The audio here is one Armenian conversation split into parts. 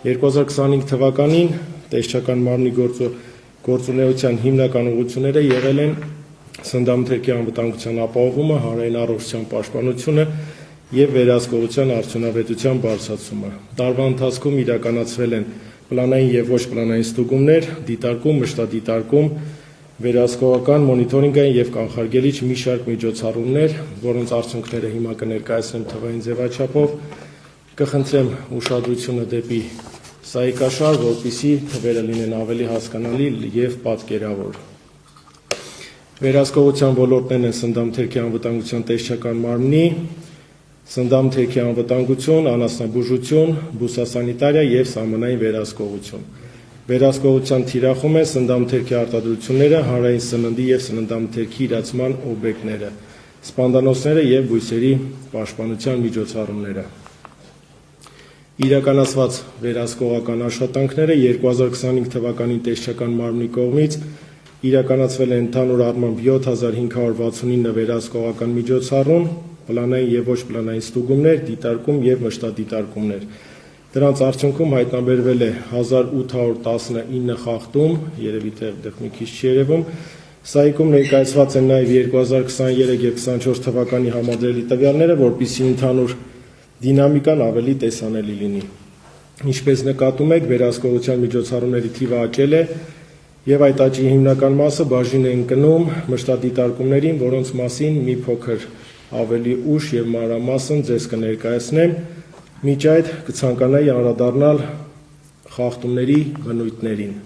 2025 թվականին տեսչական մարմնի գործունեության հիմնական ուղղությունները եղել են սննդամթերքի անվտանգության ապահովումը, հանրային առողջության պաշտպանությունը եւ վերահսկողության արդյունավետության բարձրացումը։ Տարվա ընթացքում իրականացվել են պլանային եւ ոչ պլանային ստուգումներ, դիտարկում, մշտադիտարկում, վերահսկողական, մոնիտորինգային եւ կանխարգելիչ մի շարք միջոցառումներ, որոնց արդյունքները հիմա կներկայացնեմ թվային ձևաչափով, կխնդրեմ ուշադրությունը դեպի սայիկաշար, որպեսզի թվերը լինեն ավելի հասկանալի եւ պատկերավոր։ Վերահսկողության ոլորտներն են սննդամթերքի անվտանգության տեսչական մարմնի, սննդամթերքի անվտանգություն, անասնաբուժություն, բուսասանիտարիա եւ սահմանային վերահսկողություն։ Վերահսկողության թիրախում են սննդամթերքի արտադրությունները, հանրային սննդի եւ սննդամթերքի իրացման օբյեկտները, սպանդանոցները եւ բույսերի պաշտպանության միջոցառումները։ Իրականացված վերահսկողական աշխատանքները 2025 թվականին տեսչական մարմնի կողմից իրականացվել են ընդհանուր առմամբ 7569 վերահսկողական միջոցառում, պլանային եւ ոչ պլանային ստուգումներ, դիտարկում եւ մշտադիտարկումներ։ Դրանց արդյունքում հայտնաբերվել է 1819 խախտում, երևի դեռ մի քիչ չի երևում։ Սայիկում ներկայացված են նաեւ 2023 եւ 2024 թվականի համադրելի տվյալները, որպեսզի ընդհանուր դինամիկան ավելի տեսանելի լինի։ Ինչպես նկատում եք, վերահսկողության միջոցառումների թիվը աճել է եւ այդ աճի հիմնական մասը բաժին է ընկնում մշտադիտարկումներին, որոնց մասին մի փոքր ավելի ուշ եւ մանրամասն ձեզ կներկայացնեմ։ Մինչ այդ կցանկանայի անդրադառնալ խախտումների բնույթներին։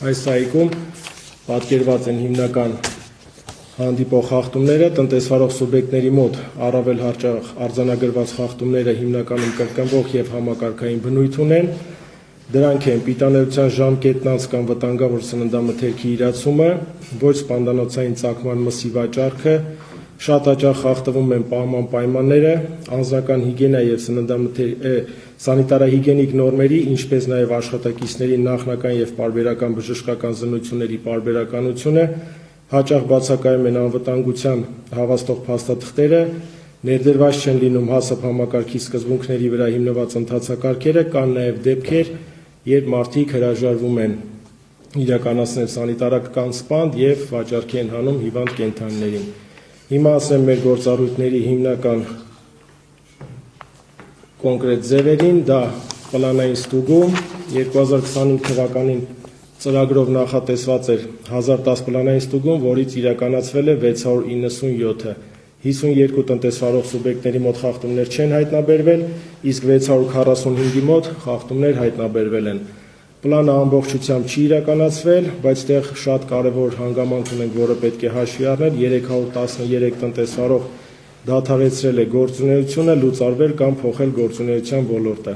Այս սայիկում պատկերված են հիմնական հանդիպող խախտումները, տնտեսվարող սուբյեկտների մոտ առավել հաճախ արձանագրված խախտումները հիմնականում կրկնվող եւ համակարգային բնույթ ունեն։ Դրանք են պիտաներության ժամկետնանց կամ վտանգավոր սննդամթերքի իրացումը, ոչ սպանդանոցային ծագման մսի վաճառքը, շատ հաճախ խախտվում են պահման պայմանները, անձնական հիգիենա եւ սանիտարահիգիենիկ նորմերի, ինչպես նաեւ աշխատակիցների նախնական եւ պարբերական բժշկական զննությունների պարբերականությունը, հաճախ բացակայում են անվտանգության հավաստող փաստաթղթերը, ներդրված չեն լինում հասապ համակարգի սկզբունքների վրա հիմնված ընթացակարգերը, կան նաեւ դեպքեր, երբ մարդիկ հրաժարվում են իրականացնել սանիտարական սպանդ եւ վաճառքի են հանում հիվանդ կենդանիներին։ Հիմա ասեմ մեր գործառույթների հիմնական կոնկրետ ձևերին, դա պլանային ստուգում 2025 թվականին ծրագրով նախատեսված էր 1010 պլանային ստուգում, որից իրականացվել է 697-ը, 52 տնտեսվարող սուբյեկտների մոտ խախտումներ չեն հայտնաբերվել, իսկ 645-ի մոտ խախտումներ հայտնաբերվել են։ Պլանը ամբողջությամբ չի իրականացվել, բայց դեռ շատ կարևոր հանգամանք ունենք, որը պետք է հաշվի առնել, 313 տնտեսվարող դադարեցրել է գործունեությունը, լուծարվել կամ փոխել գործունեության ոլորտը։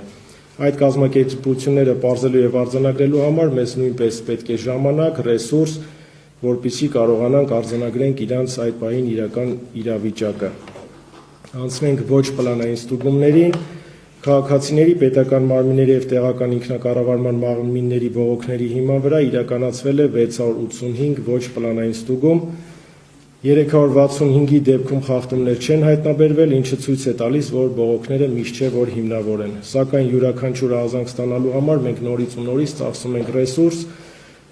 Այդ կազմակերպությունները պարզելու եւ արձանագրելու համար մեզ նույնպես պետք է ժամանակ, ռեսուրս, որպեսզի կարողանանք արձանագրենք իրանց այդ պահին իրական իրավիճակը։ Անցնենք ոչ պլանային ստուգումներին, քաղաքացիների, պետական մարմինների եւ տեղական ինքնակառավարման մարմինների բողոքների հիման վրա իրականացվել է 685 ոչ պլանային ստուգում, 365-ի դեպքում խախտումներ չեն հայտնաբերվել, ինչը ցույց է տալիս, որ բողոքները միշտ չէ, որ հիմնավոր են։ Սակայն յուրաքանչյուր ազանք ստանալու համար մենք նորից ու նորից ծախսում ենք ռեսուրս,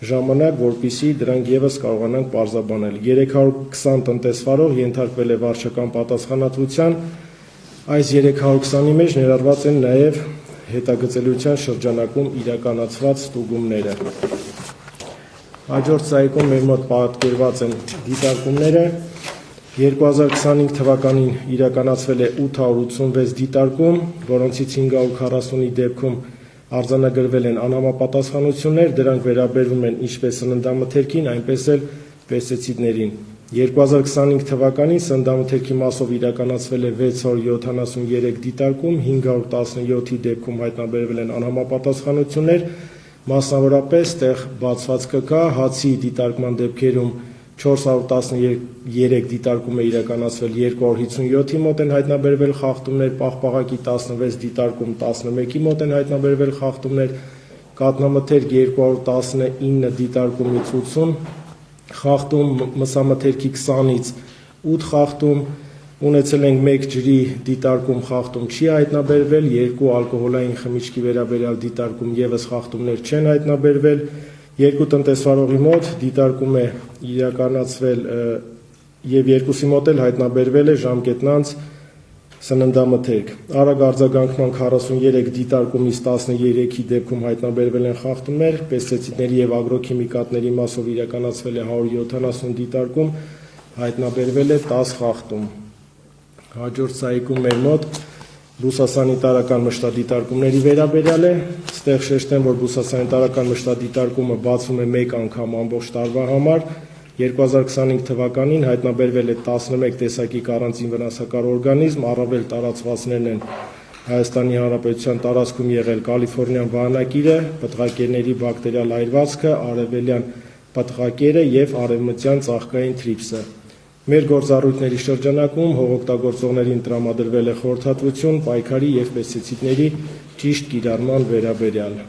ժամանակ, որպեսզի դրանք եւս կարողանանք պարզաբանել։ 320 տնտեսվարող ենթարկվել է վարչական պատասխանատվության, այս 320-ի մեջ ներառված են նաեւ հետագծելիության շրջանակում իրականացված ստուգումները։ Հաջորդ սայիկում մեր մոտ պատկերված են դիտարկումները։ 2025 թվականին իրականացվել է 886 դիտարկում, որոնցից 540-ի դեպքում արձանագրվել են անհամապատասխանություններ, դրանք վերաբերվում են ինչպես սննդամթերքին, այնպես էլ պեստիցիդներին։ 2025 թվականին սննդամթերքի մասով իրականացվել է 673 դիտարկում, 517-ի դեպքում հայտնաբերվել են անհամապատասխանություններ, մասնավորապես տեղ բացված կկա, հացի դիտարկման դեպքերում 413 դիտարկում է իրականացվել, 257-ի մոտ են հայտնաբերվել խախտումներ, պաղպաղակի 16 դիտարկում 11-ի մոտ են հայտնաբերվել խախտումներ, կաթնամթերք 219 դիտարկումից 80 խախտում, մսամթերքի 20-ից 8 խախտում, Ունեցել ենք 1 ջրի դիտարկում խախտում չի հայտնաբերվել, 2 ալկոհոլային խմիչքի վերաբերյալ դիտարկում եւս խախտումներ չեն հայտնաբերվել, 2 տնտեսվարողի մոտ դիտարկում է իրականացվել եւ 2-ի մոտ էլ հայտնաբերվել է ժամկետնանց սննդամթերք։ Արագ արձագանքման 43 դիտարկումից 13-ի դեպքում հայտնաբերվել են խախտումներ, պեստիցիդների եւ ագրոքիմիկատների մասով իրականացվել է 170 դիտարկում, հայտնաբերվել է 10 խախտում։ Հաջորդ սայիկում մեր մոտ բուսասանիտարական մշտադիտարկումների վերաբերյալ է, ստեղ շեշտեմ, որ բուսասանիտարական մշտադիտարկումը բացվում է 1 անգամ ամբողջ տարվա համար, 2025 թվականին հայտնաբերվել է 11 տեսակի առանձին վնասակար օրգանիզմ, առավել տարածվածներն են Հայաստանի Հանրապետության տարածքում եղել կալիֆոռնիան վահանակիրը, պտղակերների բակտերիալ այրվածքը, արևելյան պտղակերը եւ արևմտյան ծաղկային թրիպսը։ Մեր գործառույթների շրջանակում հողօգտագործողներին տրամադրվել է խորհրդատվություն պայքարի եւ պեստիցիդների ճիշտ կիրառման վերաբերյալ։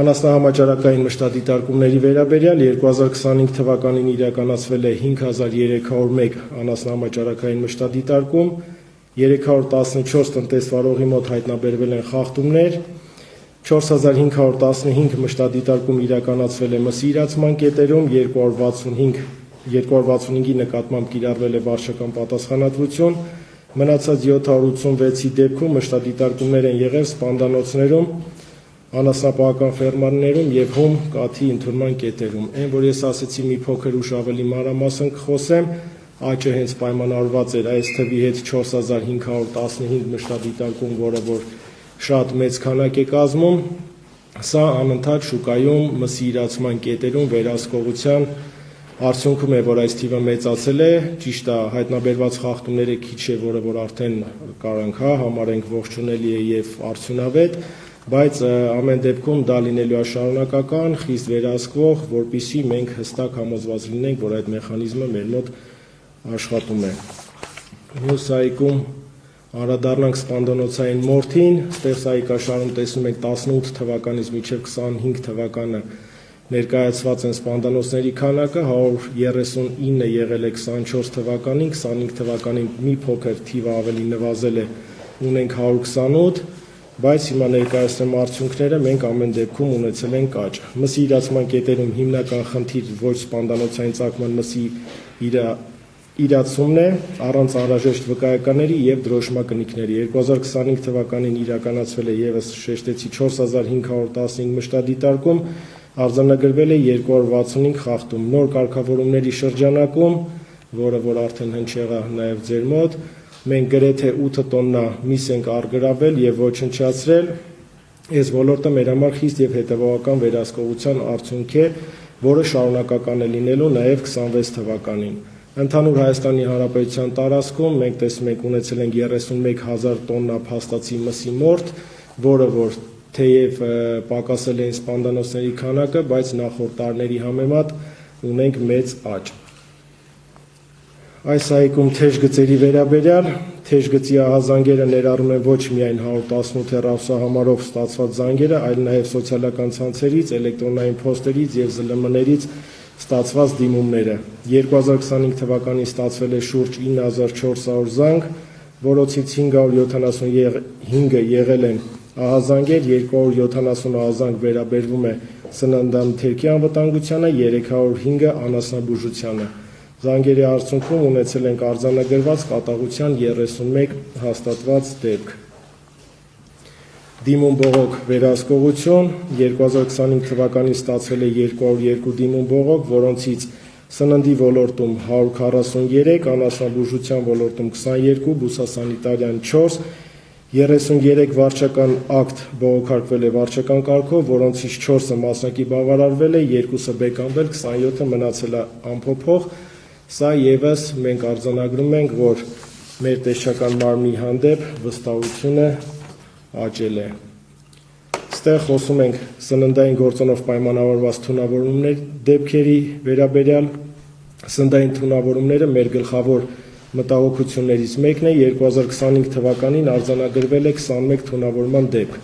Անասնահամաճարակային մշտադիտարկումների վերաբերյալ 2025 թվականին իրականացվել է 5301 անասնահամաճարակային մշտադիտարկում, 314 տնտեսվարողի մոտ հայտնաբերվել են խախտումներ, 4515 մշտադիտարկում իրականացվել է մսի իրացման կետերում, 265-ի նկատմամբ կիրառվել է վարչական պատասխանատվություն, մնացած 786-ի դեպքում մշտադիտարկումներ են եղել սպանդանոցներում, անասնապահական ֆերմաներում եւ հում կաթի ընդունման կետերում։ Այն, որ ես ասացի մի փոքր ուշ ավելի մանրամասն կխոսեմ, աճը հենց պայմանավորված էր այս թվի հետ 4515 մշտադիտարկում, որը որ շատ մեծ քանակ է կազմում, սա անընդհատ շուկայում մսի իրացման կետերում վերահսկողության արդյունքում է, որ այս թիվը մեծացել է, ճիշտ է, հայտնաբերված խախտումները քիչ է, որը որ արդեն կարանք համարենք ողջունելի է եւ արդյունավետ, բայց ամեն դեպքում դա լինելու է շարունակական, խիստ վերահսկվող, որպեսզի մենք հստակ համոզված լինենք, որ այդ մեխանիզմը մեր մոտ աշխատում է։ Մյուս այգում անդրադառնանք սպանդանոցային մորթին, ստեղ սայիկաշարում տեսնում եք 18 թվականից մինչև 25 թվականը ներկայացված են սպանդանոցների քանակը, 139 եղել է 24 թվականին, 25 թվականին մի փոքր թիվը ավելի նվազել է, ունենք 128, բայց հիմա ներկայացնեմ արդյունքները, մենք ամեն դեպքում ունեցել ենք աճ։ Մսի իրացման կետերում հիմնական խնդիր ոչ սպանդանոցային ծագման մսի իրացումն է, առանց անհրաժեշտ վկայականների եւ դրոշմակնիկների։ 2025 թվականին իրականացվել է եւս շեշտեցի 4515 մշտադիտարկում, արձանագրվել է 265 խախտում։ Նոր կարգավորումների շրջանակում, որը որ արդեն հնչեղ է նաեւ ձեր մոտ, մենք գրեթե 8 տոննա միս ենք արգրավել եւ ոչնչացրել։ Այս ոլորտը մեր համար խիստ եւ հետեւողական վերահսկողության արդյունք է, որը շարունակական է լինելու նաեւ 26 թվականին։ Ընդհանուր Հայաստանի Հանրապետության տարածքում մենք տեսնում ենք ունեցել ենք 31000 տոննա փաստացի մսի մորթ, որը որ թեև պակասել էին սպանդանոցների քանակը, բայց նախորդ տարիների համեմատ ունենք մեծ աճ։ Այս այգում թեժ գծերի վերաբերյալ, թեժ գծի ահազանգերը ներառում են ոչ միայն 118 հեռախոսահամարով ստացված զանգերը, այլ նաև սոցիալական ցանցերից, էլեկտրոնային փոստերից եւ ԶԼՄ-ներից ստացված դիմումները։ 2025 թվականին ստացվել է շուրջ 9400 զանգ, որոնցից 575-ը եղել են ահազանգեր, 270 ահազանգ վերաբերվում է սննդամթերքի անվտանգությանը, 305-ը անասնաբուժությանը։ Զանգերի արդյունքում ունեցել ենք արձանագրված կատաղության 31 հաստատված դեպք։ Դիմում բողոք վերահսկողություն 2025 թվականին ստացվել է 202 դիմում բողոք, որոնցից սննդի ոլորտում 143, անասնաբուժության ոլորտում 22, բուսասանիտարյան 4, 33 վարչական ակտ բողոքարկվել է վարչական կարգով, որոնցից 4-ը մասնակի բավարարվել է, 2-ը բեկանվել, 27-ը մնացել է անփոփոխ։ Սա եւս մենք արձանագրում ենք, որ մեր տեսչական մարմնի հանդեպ վստահությունը աճել է։ Ստեղ խոսում ենք սննդային գործոնով պայմանավորված թունավորումների դեպքերի վերաբերյալ։ Սննդային թունավորումները մեր գլխավոր մտահոգություններից մեկն է, 2025 թվականին արձանագրվել է 21 թունավորման դեպք,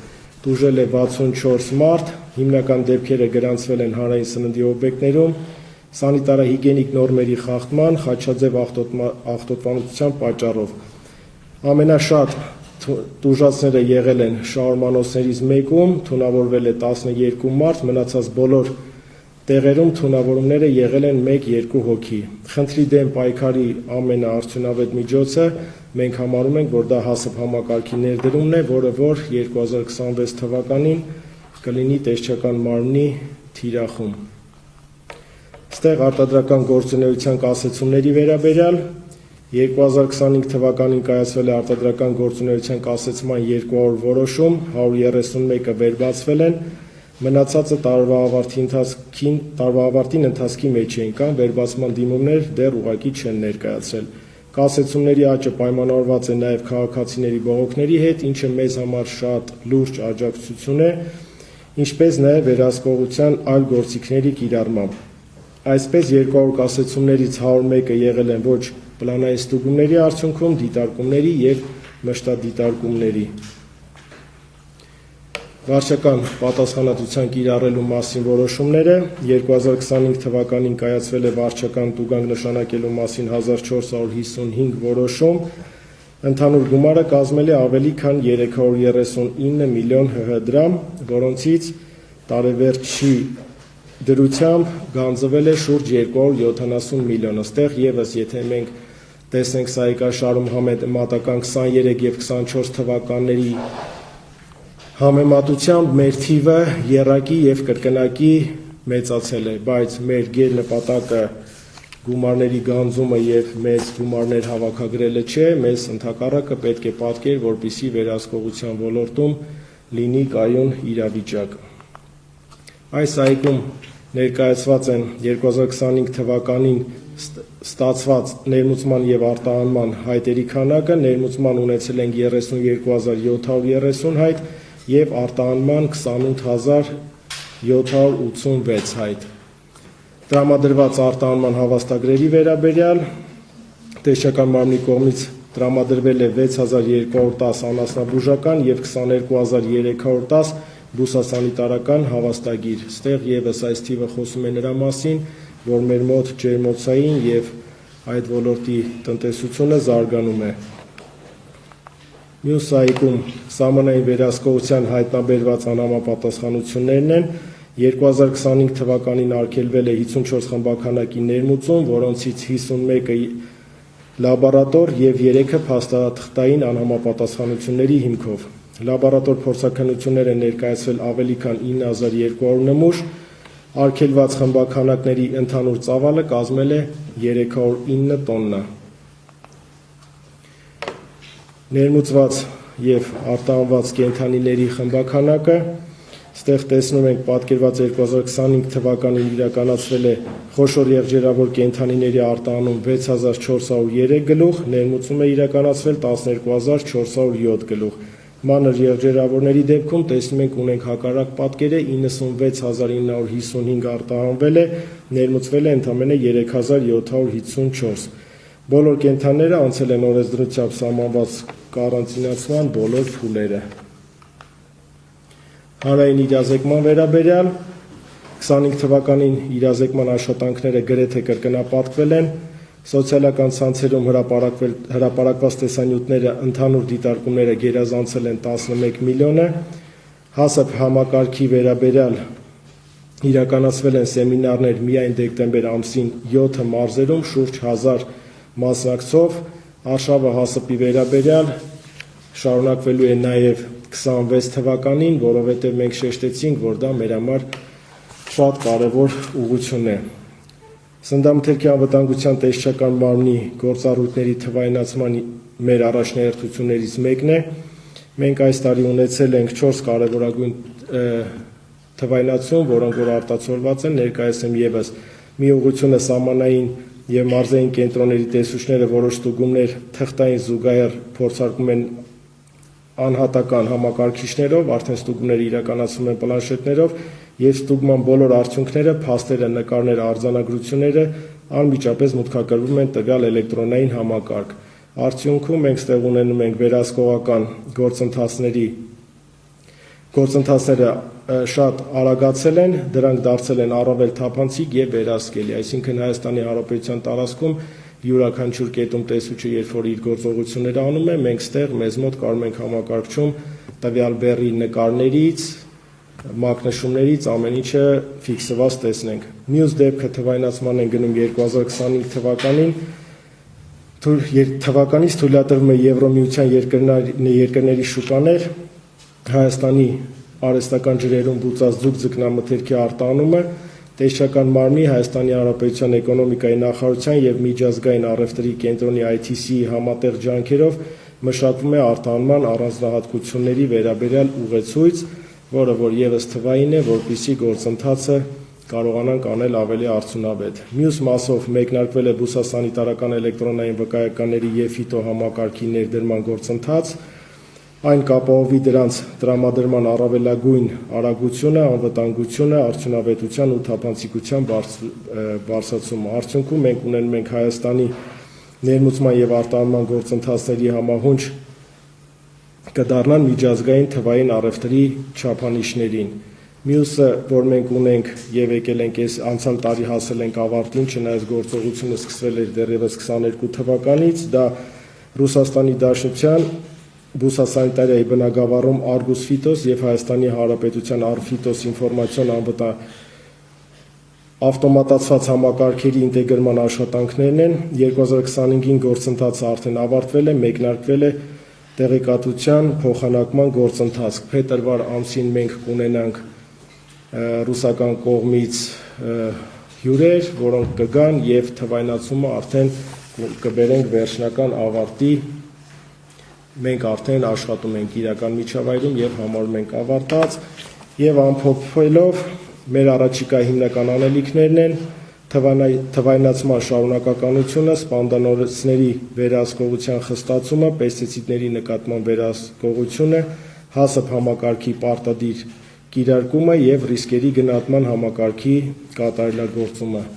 տուժել է 64 մարդ, հիմնական դեպքերը գրանցվել են հանրային սննդի օբյեկտներում, սանիտարահիգիենիկ նորմերի խախտման, խաչաձև աղտոտվածության պատճառով։ Ամենաշատ տուժածները եղել են շահորմանոցներից մեկում, թունավորվել է 12 մարդ, մնացած բոլոր տեղերում թունավորումները եղել են 1-2 հոգի։ Խնդրի դեմ պայքարի ամենաարդյունավետ միջոցը մենք համարում ենք, որ դա հաս업 համակարգի ներդրումն է, որը որ 2026 թվականին կլինի տեսչական մարմնի թիրախում։ Ստեղ արտադրական գործունեության կասեցումների վերաբերյալ 2025 թվականին կայացվել է արտադրական գործունեության կասեցման 200 որոշում, 131-ը վերբացվել են, մնացածը տարվա ավարտին ընթացքի մեջ էին, կամ վերբացման դիմումներ դեռ ուղղակի չեն ներկայացրել։ Կասեցումների աճը պայմանավորված է նաև քաղաքացիների բողոքների հետ, ինչը մեզ համար շատ լուրջ աջակցություն է, ինչպես նաև վերահսկողության այլ գործիքների կիրառմամբ։ Այսպես 200 կասեցումներից 101-ը եղել են ոչ պլանային ստուգումների արդյունքում, դիտարկումների և մշտադիտարկումների։ Վարչական պատասխանատվության կիրառելու մասին որոշումները 2025 թվականին կայացվել է վարչական տուգանք նշանակելու մասին 1455 որոշում, ընդհանուր գումարը կազմել է ավելի քան 339 միլիոն ՀՀ դրամ, որոնցից տարեվերջի դրությամբ գանձվել է շուրջ 270 միլիոն։ Այստեղ եւս եթե մենք տեսնենք Սայիկաշարում համեմատական 23 եւ 24 թվականների համեմատությամբ մեր թիվը եռակի եւ կրկնակի մեծացել է, բայց մեր գերնպատակը գումարների գանձումը եւ մեծ գումարներ հավաքագրելը չէ, մեզ ընդհակառակը պետք է պատկեր, որպեսզի վերահսկողության ոլորտում լինի կայուն իրավիճակ։ Այս այգում ներկայացված են 2025 թվականին ստացված ներմուծման եւ արտահանման հայտերի քանակը, ներմուծման ունեցել ենք 32730 հայտ եւ արտահանման 28786 հայտ։ Տրամադրված արտահանման հավաստագրերի վերաբերյալ տեսչական մարմնի կողմից տրամադրվել է 6210 անասնաբուժական եւ 22310 բուսասանիտարական հավաստագիր։ Ստեղ եւս այս թիվը խոսում է նրա մասին, որ մեր մոտ ջերմոցային եւ այդ ոլորտի տնտեսությունը զարգանում է։ Մյուս այգում սահմանային վերահսկողության հայտնաբերված անհամապատասխանություններն են 2025 թվականին արգելվել է 54 խմբականակի ներմուծում, որոնցից 51-ը լաբորատոր եւ 3-ը փաստաթղթային անհամապատասխանությունների հիմքով։ Լաբորատոր փորձաքննություններ են ներկայացվել ավելի քան 9200 նմուշ, արգելված խմբականակների ընդհանուր ծավալը կազմել է 309 տոննա։ Ներմուծված եւ արտահանված կենդանիների խմբականակը ստեղ տեսնում ենք պատկերված 2025 թվականին իրականացվել է խոշոր եղջերավոր կենդանիների արտահանում 6403 գլուխ, ներմուծում է իրականացվել 12407 գլուխ։ Մանր եղջերավորների դեպքում տեսնում ենք ունենք հակառակ պատկերը 96955 արտահանվել է, ներմուծվել է ընդամենը 3754։ Բոլոր կենդանիները անցել են օրենսդրությամբ սահմանված կարանտինացման բոլոր փուլերը։ Հանրային իրազեկման վերաբերյալ 25 թվականին իրազեկման աշխատանքները գրեթե կրկնապատկվել են, սոցիալական ցանցերում հրապարակված տեսանյութները ընդհանուր դիտարկումները գերազանցել են 11 միլիոնը, հասապ համակարգի վերաբերյալ իրականացվել են սեմինարներ միայն դեկտեմբեր ամսին 7 մարզերում շուրջ 1000 մասնակցով, արշավը հասապի վերաբերյալ շարունակվելու է նաև 26 թվականին, որովհետև մենք շեշտեցինք, որ դա մեր համար շատ կարևոր ուղղություն է։ Սննդամթերքի անվտանգության տեսչական մարմնի գործառույթների թվայնացման մեր առաջնահերթություններից մեկն է։ Մենք այս տարի ունեցել ենք 4 կարևորագույն թվայնացում, որոնք որ արտացոլված են, ներկայացնեմ եւս մի ուղղությունը սահմանային եւ մարզային կենտրոնների տեսուչները որոշ ստուգումներ թղթային զուգահեռ փորձարկում են անհատական համակարգիչներով, արդեն ստուգումները իրականացվում են պլանշետներով եւ ստուգման բոլոր արդյունքները, փաստերը, նկարները, արձանագրությունները անմիջապես մուտքագրվում են տվյալ էլեկտրոնային համակարգ։ Արդյունքում մենք ստեղ ունենում ենք վերահսկողական գործընթացների գործընթացները շատ արագացել են, դրանք դարձել են առավել թափանցիկ եւ վերահսկելի, այսինքն Հայաստանի Հանրապետության տարածքում յուրաքանչյուր կետում տեսուչը երբ որ իր գործողությունները անում է, մենք ստեղ մեզ մոտ կարող ենք համակարգչում տվյալ բեռի նկարներից, մակնշումներից ամեն ինչը ֆիքսված տեսնենք։ Մյուս դեպքը թվայնացման են գնում 2025 թվականից թույլատրվում է Եվրոմիության երկրների շուկաներ Հայաստանի արհեստական ջրերում բուծած ձուկ ձկնամթերքի արտահանումը Տեսչական մարմնի Հայաստանի Հանրապետության էկոնոմիկայի նախարարության եւ միջազգային առևտրի կենտրոնի ITC-ի համատեղ ջանքերով մշակվում է արտահանման առանձնահատկությունների վերաբերյալ ուղեցույց, որը որ եւս թվային է, որպեսզի գործընթացը կարողանանք անել ավելի արդյունավետ։ Մյուս մասով մեկնարկվել է բուսասանիտարական էլեկտրոնային վկայականների եւ ֆիտո համակարգի ներդրման գործընթաց, այն կապահովի դրանց տրամադրման առավելագույն արագությունը, անվտանգությունը, արդյունավետության ու թափանցիկության բարձրացումը։ Արդյունքում մենք ունենում ենք Հայաստանի ներմուծման եւ արտահանման գործընթացների համահունչ կդառնան միջազգային թվային առևտրի չափանիշներին։ Մյուսը, որ մենք ունենք եւ եկել ենք անցյալ տարի հասել ենք ավարտին, չնայած գործողությունը սկսվել էր դեռևս 22 թվականից, դա Ռուսաստանի Դաշնության բուսասանիտարիայի բնագավառում Argus Phytos եւ Հայաստանի Հանրապետության Arphytos ինֆորմացիոն ավտոմատացված համակարգերի ինտեգրման աշխատանքներն են։ 2025-ին գործընթացը արդեն ավարտվել է, մեկնարկվել է տեղեկատվության փոխանակման գործընթաց։ Փետրվար ամսին մենք կունենանք ռուսական կողմից հյուրեր, որոնք կգան եւ թվայնացումը արդեն կբերենք վերջնական ավարտի։ Մենք արդեն աշխատում ենք իրական միջավայրում եւ համարում ենք ավարտած եւ ամփոփելով մեր առաջիկա հիմնական անելիքներն են թվայնացման շարունակականությունը, սպանդանոցների վերահսկողության խստացումը, պեստիցիդների նկատմամբ վերահսկողությունը, ՀԱՍՊ համակարգի պարտադիր կիրարկումը եւ ռիսկերի գնահատման համակարգի կատարելագործումը։